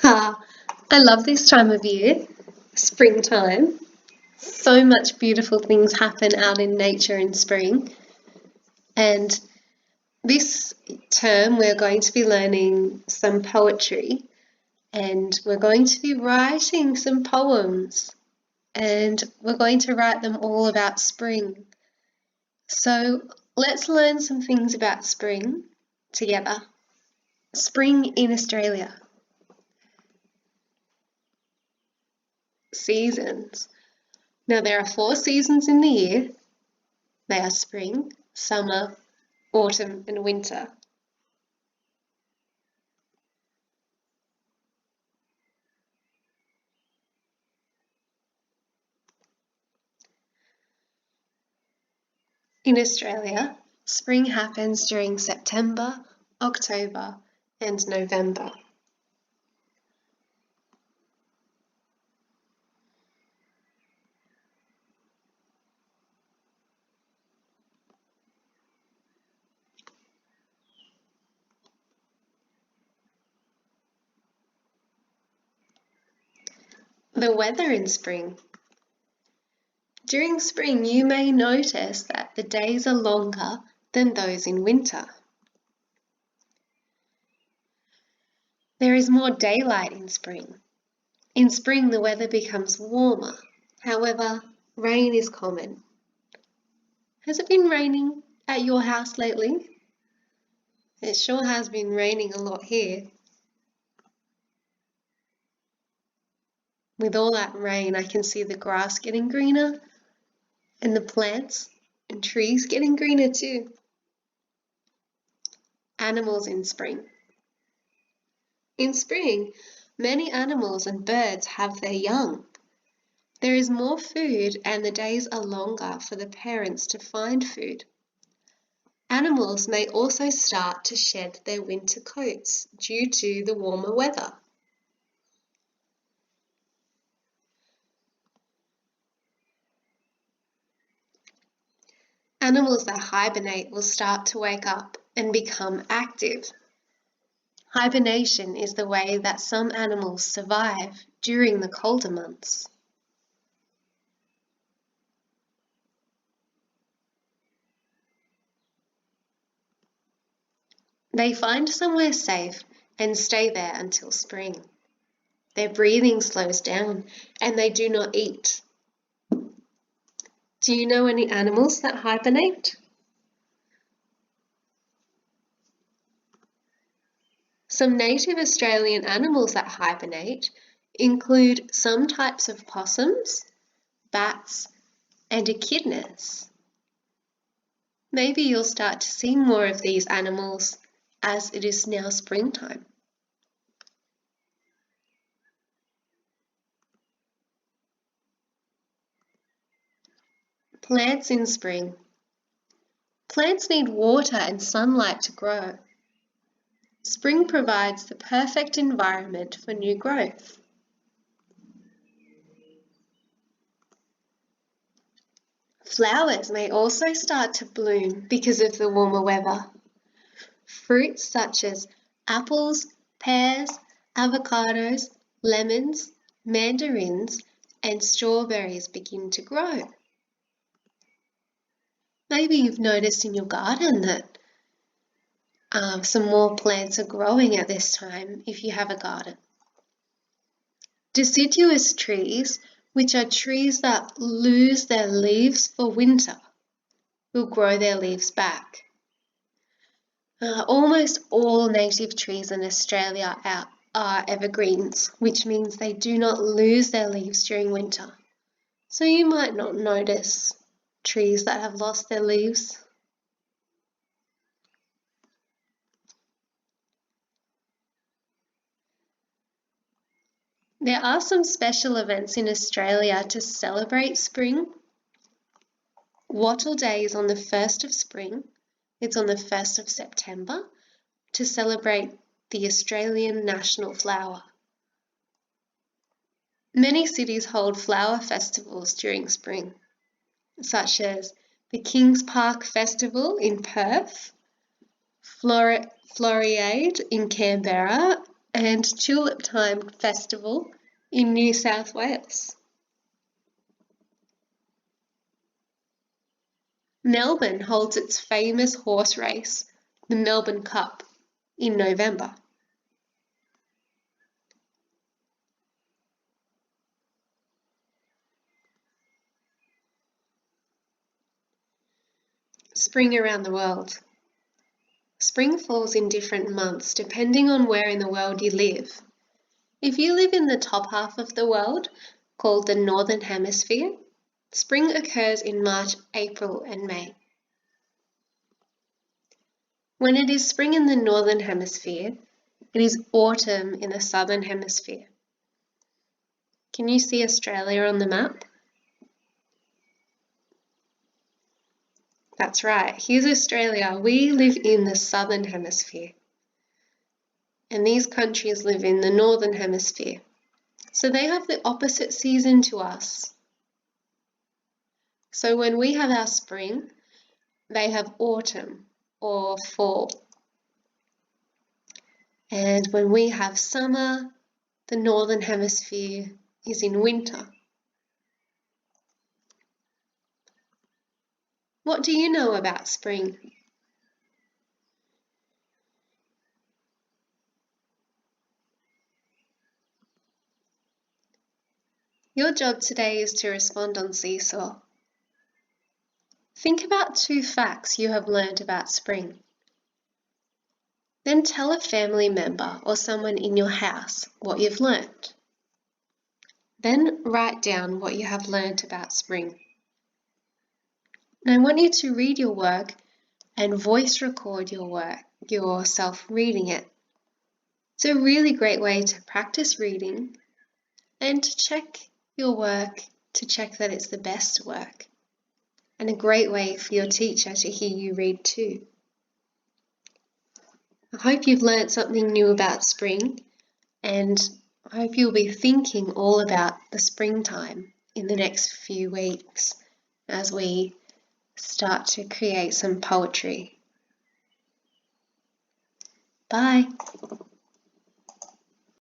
Ah, I love this time of year, springtime. So much beautiful things happen out in nature in spring. And this term, we're going to be learning some poetry and we're going to be writing some poems and we're going to write them all about spring. So let's learn some things about spring together. Spring in Australia. Seasons. Now there are 4 seasons in the year. They are spring, summer, autumn and winter. In Australia, spring happens during September, October and November. The weather in spring. During spring, you may notice that the days are longer than those in winter. There is more daylight in spring. In spring, the weather becomes warmer. However, rain is common. Has it been raining at your house lately? It sure has been raining a lot here. With all that rain, I can see the grass getting greener and the plants and trees getting greener too. Animals in spring. In spring, many animals and birds have their young. There is more food and the days are longer for the parents to find food. Animals may also start to shed their winter coats due to the warmer weather. Animals that hibernate will start to wake up and become active. Hibernation is the way that some animals survive during the colder months. They find somewhere safe and stay there until spring. Their breathing slows down and they do not eat. Do you know any animals that hibernate? Some native Australian animals that hibernate include some types of possums, bats, and echidnas. Maybe you'll start to see more of these animals as it is now springtime. Plants in spring. Plants need water and sunlight to grow. Spring provides the perfect environment for new growth. Flowers may also start to bloom because of the warmer weather. Fruits such as apples, pears, avocados, lemons, mandarins, and strawberries begin to grow. Maybe you've noticed in your garden that some more plants are growing at this time if you have a garden. Deciduous trees, which are trees that lose their leaves for winter, will grow their leaves back. Almost all native trees in Australia are evergreens, which means they do not lose their leaves during winter. So you might not notice trees that have lost their leaves. There are some special events in Australia to celebrate spring. Wattle Day is on the 1st of spring. It's on the 1st of September to celebrate the Australian national flower. Many cities hold flower festivals during spring, such as the Kings Park Festival in Perth, Floriade in Canberra, and Tulip Time Festival in New South Wales. Melbourne holds its famous horse race, the Melbourne Cup, in November. Spring around the world. Spring falls in different months depending on where in the world you live. If you live in the top half of the world, called the Northern Hemisphere, spring occurs in March, April and May. When it is spring in the Northern Hemisphere, it is autumn in the Southern Hemisphere. Can you see Australia on the map? That's right, here's Australia. We live in the Southern Hemisphere. And these countries live in the Northern Hemisphere. So they have the opposite season to us. So when we have our spring, they have autumn or fall. And when we have summer, the Northern Hemisphere is in winter. What do you know about spring? Your job today is to respond on Seesaw. Think about 2 facts you have learned about spring. Then tell a family member or someone in your house what you've learned. Then write down what you have learned about spring. And I want you to read your work and voice record your work, yourself reading it. It's a really great way to practice reading and to check your work to check that it's the best work. And a great way for your teacher to hear you read too. I hope you've learnt something new about spring, and I hope you'll be thinking all about the springtime in the next few weeks as we start to create some poetry. Bye.